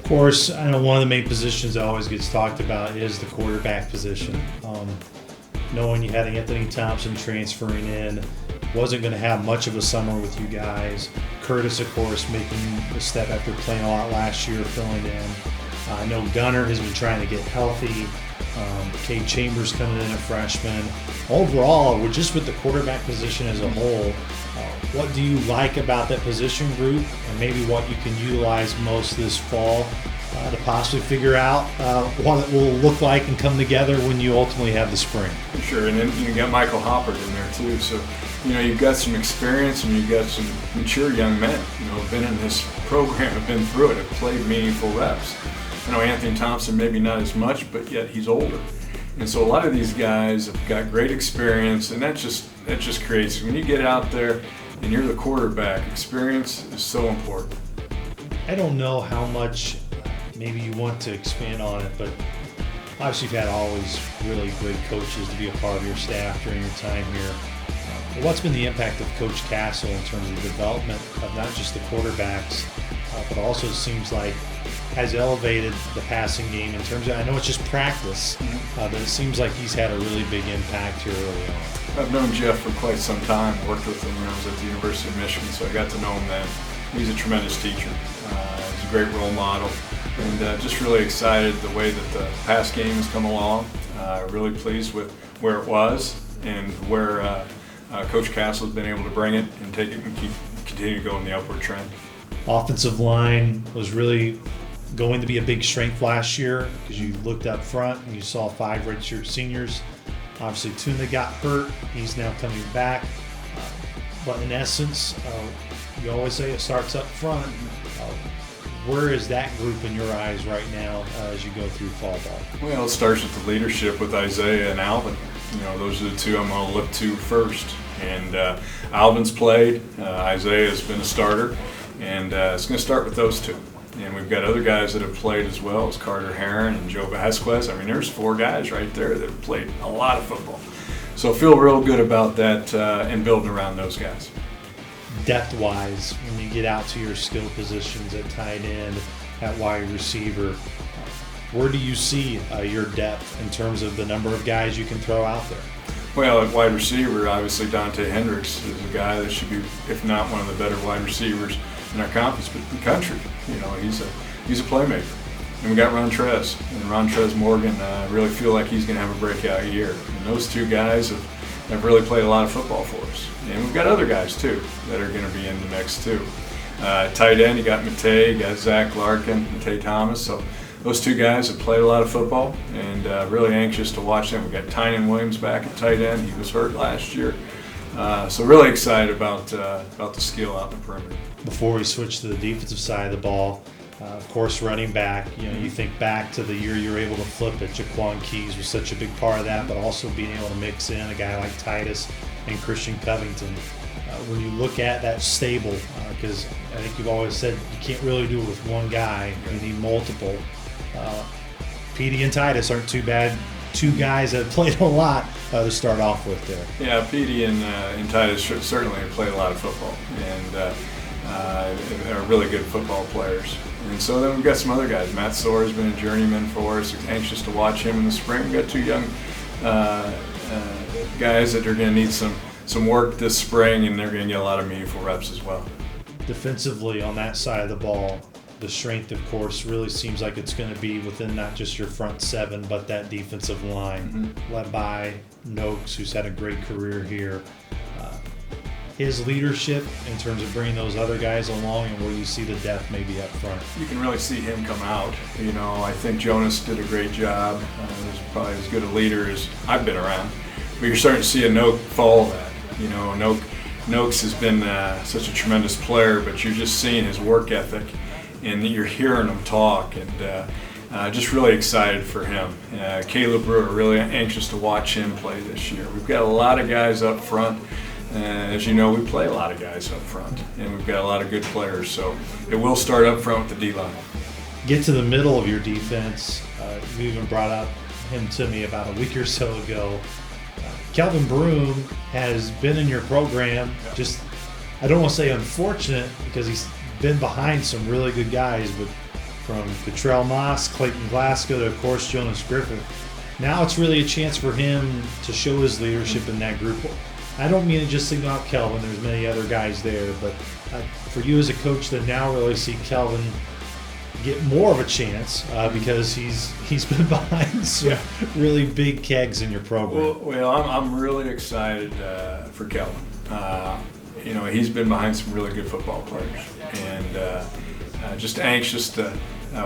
course, I know one of the main positions that always gets talked about is the quarterback position. Knowing you had Anthony Thompson transferring in, wasn't going to have much of a summer with you guys. Curtis, of course, making the step after playing a lot last year, filling in. I know Gunner has been trying to get healthy. Cade Chambers coming in at freshman. Overall, we're just with the quarterback position as a whole. What do you like about that position group, and maybe what you can utilize most this fall to possibly figure out what it will look like and come together when you ultimately have the spring? Sure, and then you got Michael Hoppert in there too. So, you've got some experience and you've got some mature young men, have been in this program, have been through it, have played meaningful reps. I know Anthony Thompson maybe not as much, but yet he's older. And so a lot of these guys have got great experience, and that just creates, when you get out there and you're the quarterback, experience is so important. I don't know how much maybe you want to expand on it, but obviously you've had always really great coaches to be a part of your staff during your time here. What's been the impact of Coach Castle in terms of the development of not just the quarterbacks, but also it seems like has elevated the passing game in terms of, I know it's just practice, but it seems like he's had a really big impact here early on. I've known Jeff for quite some time, worked with him when I was at the University of Michigan, so I got to know him then. He's a tremendous teacher. He's a great role model, and just really excited the way that the pass game has come along. Really pleased with where it was and where Coach Castle has been able to bring it and take it and continue to go in the upward trend. Offensive line was really going to be a big strength last year because you looked up front and you saw 5 redshirt seniors. Obviously, Tuna got hurt. He's now coming back. But in essence, you always say it starts up front. Where is that group in your eyes right now as you go through fall ball? Well, it starts with the leadership with Isaiah and Alvin. Those are the two I'm going to look to first. And Alvin's played. Isaiah has been a starter. And it's going to start with those two. And we've got other guys that have played as well, as Carter Heron and Joe Vasquez. There's 4 guys right there that have played a lot of football. So I feel real good about that and building around those guys. Depth-wise, when you get out to your skill positions at tight end, at wide receiver, where do you see your depth in terms of the number of guys you can throw out there? Well, at wide receiver, obviously Dante Hendricks is a guy that should be, if not one of the better wide receivers in our conference, but in the country. He's a playmaker. And we got Rontrez. And Rontrez Morgan, I really feel like he's going to have a breakout year. And those two guys have really played a lot of football for us. And we've got other guys, too, that are going to be in the mix, too. Tight end, you got Matei, you got Zach Larkin, Matei Thomas. So those two guys have played a lot of football, and really anxious to watch them. We got Tynan Williams back at tight end. He was hurt last year. So really excited about the skill out in the perimeter. Before we switch to the defensive side of the ball, of course, running back, you think back to the year you were able to flip it. Jaquan Keys was such a big part of that, but also being able to mix in a guy like Titus and Christian Covington. When you look at that stable, because I think you've always said you can't really do it with one guy, you need multiple. Petey and Titus aren't too bad. 2 guys that have played a lot to start off with there. Yeah, Petey and Titus certainly have played a lot of football and are really good football players. And so then we've got some other guys. Matt Soar has been a journeyman for us. Anxious to watch him in the spring. We've got 2 young guys that are going to need some work this spring, and they're going to get a lot of meaningful reps as well. Defensively on that side of the ball, the strength, of course, really seems like it's going to be within not just your front 7, but that defensive line, led by Noakes, who's had a great career here. His leadership in terms of bringing those other guys along, and where you see the depth maybe up front. You can really see him come out. I think Jonas did a great job. He's probably as good a leader as I've been around. But you're starting to see a Noak follow that. Noakes has been such a tremendous player, but you're just seeing his work ethic, and you're hearing him talk, and just really excited for him. Caleb Brewer, really anxious to watch him play this year. We've got a lot of guys up front. As you know, we play a lot of guys up front, and we've got a lot of good players. So it will start up front with the D-line. Get to the middle of your defense. You even brought up him to me about a week or so ago. Kelvin Broom has been in your program. Just, I don't want to say unfortunate, because he's been behind some really good guys, but from Cottrell Moss, Clayton Glasgow to, of course, Jonas Griffith. Now it's really a chance for him to show his leadership in that group. I don't mean to just single out Kelvin. There's many other guys there, but for you as a coach to now really see Kelvin get more of a chance because he's been behind some really big kegs in your program. Well, I'm really excited for Kelvin. He's been behind some really good football players, and just anxious to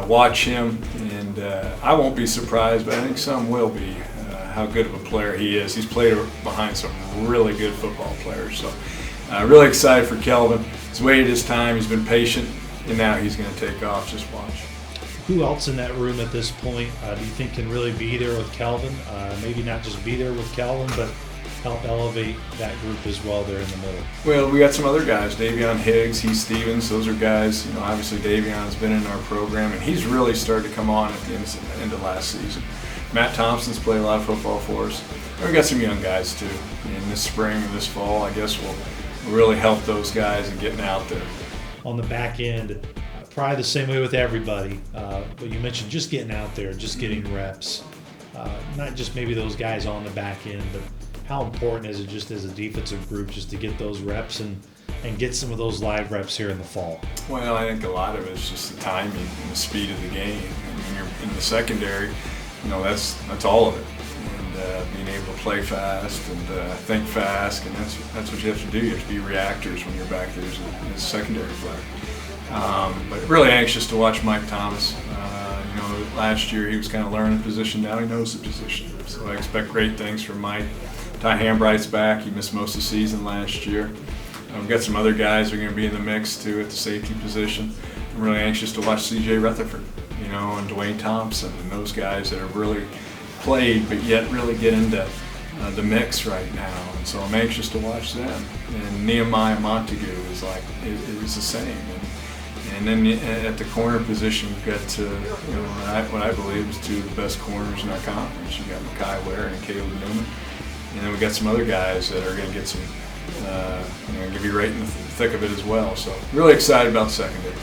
watch him. And I won't be surprised, but I think some will be, how good of a player he is. He's played behind some really good football players. So really excited for Kelvin. He's waited his time. He's been patient, and now he's going to take off. Just watch. Who else in that room at this point do you think can really be there with Kelvin? Maybe not just be there with Kelvin, but help elevate that group as well there in the middle. Well, we got some other guys, Davion Higgs, Heath Stevens. Those are guys, obviously Davion's been in our program, and he's really started to come on at the end of last season. Matt Thompson's played a lot of football for us. And we got some young guys too. And this spring and this fall, I guess we'll really help those guys in getting out there. On the back end, probably the same way with everybody, but you mentioned just getting out there, just getting reps. Not just maybe those guys on the back end, but how important is it just as a defensive group just to get those reps and get some of those live reps here in the fall? Well, I think a lot of it is just the timing and the speed of the game. And when you're in the secondary, that's all of it. And being able to play fast and think fast, and that's what you have to do. You have to be reactors when you're back there as a secondary player. But really anxious to watch Mike Thomas. Last year he was kind of learning the position. Now he knows the position. So I expect great things from Mike. Ty Hambright's back. He missed most of the season last year. We've got some other guys who are going to be in the mix too at the safety position. I'm really anxious to watch C.J. Rutherford, and Dwayne Thompson and those guys that have really played but yet really get into the mix right now. And so I'm anxious to watch them. And Nehemiah Montague is the same. And then at the corner position, we've got what I believe is two of the best corners in our conference. You've got Mekhi Ware and Caleb Newman. And then we've got some other guys that are going to get some, going to be right in the thick of it as well. So really excited about the secondary.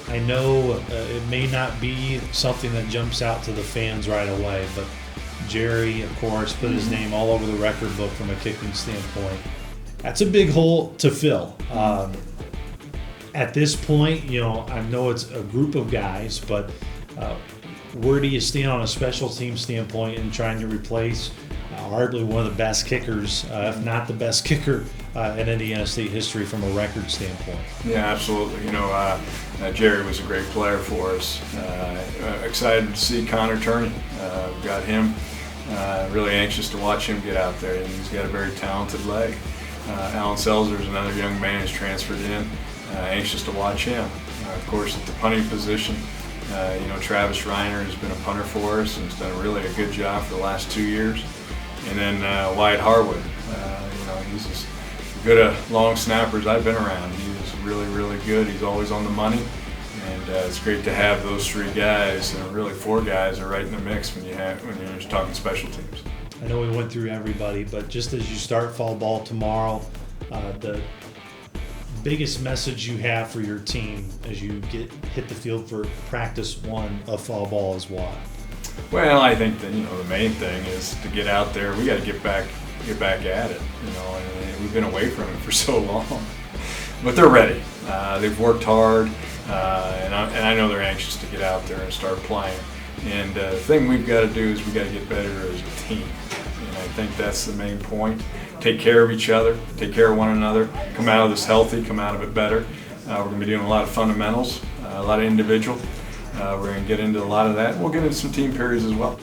I know it may not be something that jumps out to the fans right away, but Jerry, of course, put his name all over the record book from a kicking standpoint. That's a big hole to fill. At this point, I know it's a group of guys, but where do you stand on a special team standpoint in trying to replace arguably one of the best kickers, if not the best kicker in Indiana State history from a record standpoint? Yeah, absolutely. Jerry was a great player for us. Excited to see Connor Turney. We've got him. Really anxious to watch him get out there. He's got a very talented leg. Alan Selzer is another young man who's transferred in. Anxious to watch him. Of course, at the punting position, Travis Reiner has been a punter for us and has done really a good job for the last 2 years. And then Wyatt Harwood, he's as good a long snapper as I've been around. He is really, really good. He's always on the money. And it's great to have those three guys, and really four guys are right in the mix when you're just talking special teams. I know we went through everybody, but just as you start fall ball tomorrow, the biggest message you have for your team as you hit the field for practice one of fall ball is what? Well, I think that the main thing is to get out there. We got to get back at it. And we've been away from it for so long, but they're ready. They've worked hard, and I know they're anxious to get out there and start playing. And the thing we've got to do is we got to get better as a team. And I think that's the main point. Take care of each other, take care of one another, come out of this healthy, come out of it better. We're going to be doing a lot of fundamentals, a lot of individual. We're going to get into a lot of that. We'll get into some team periods as well.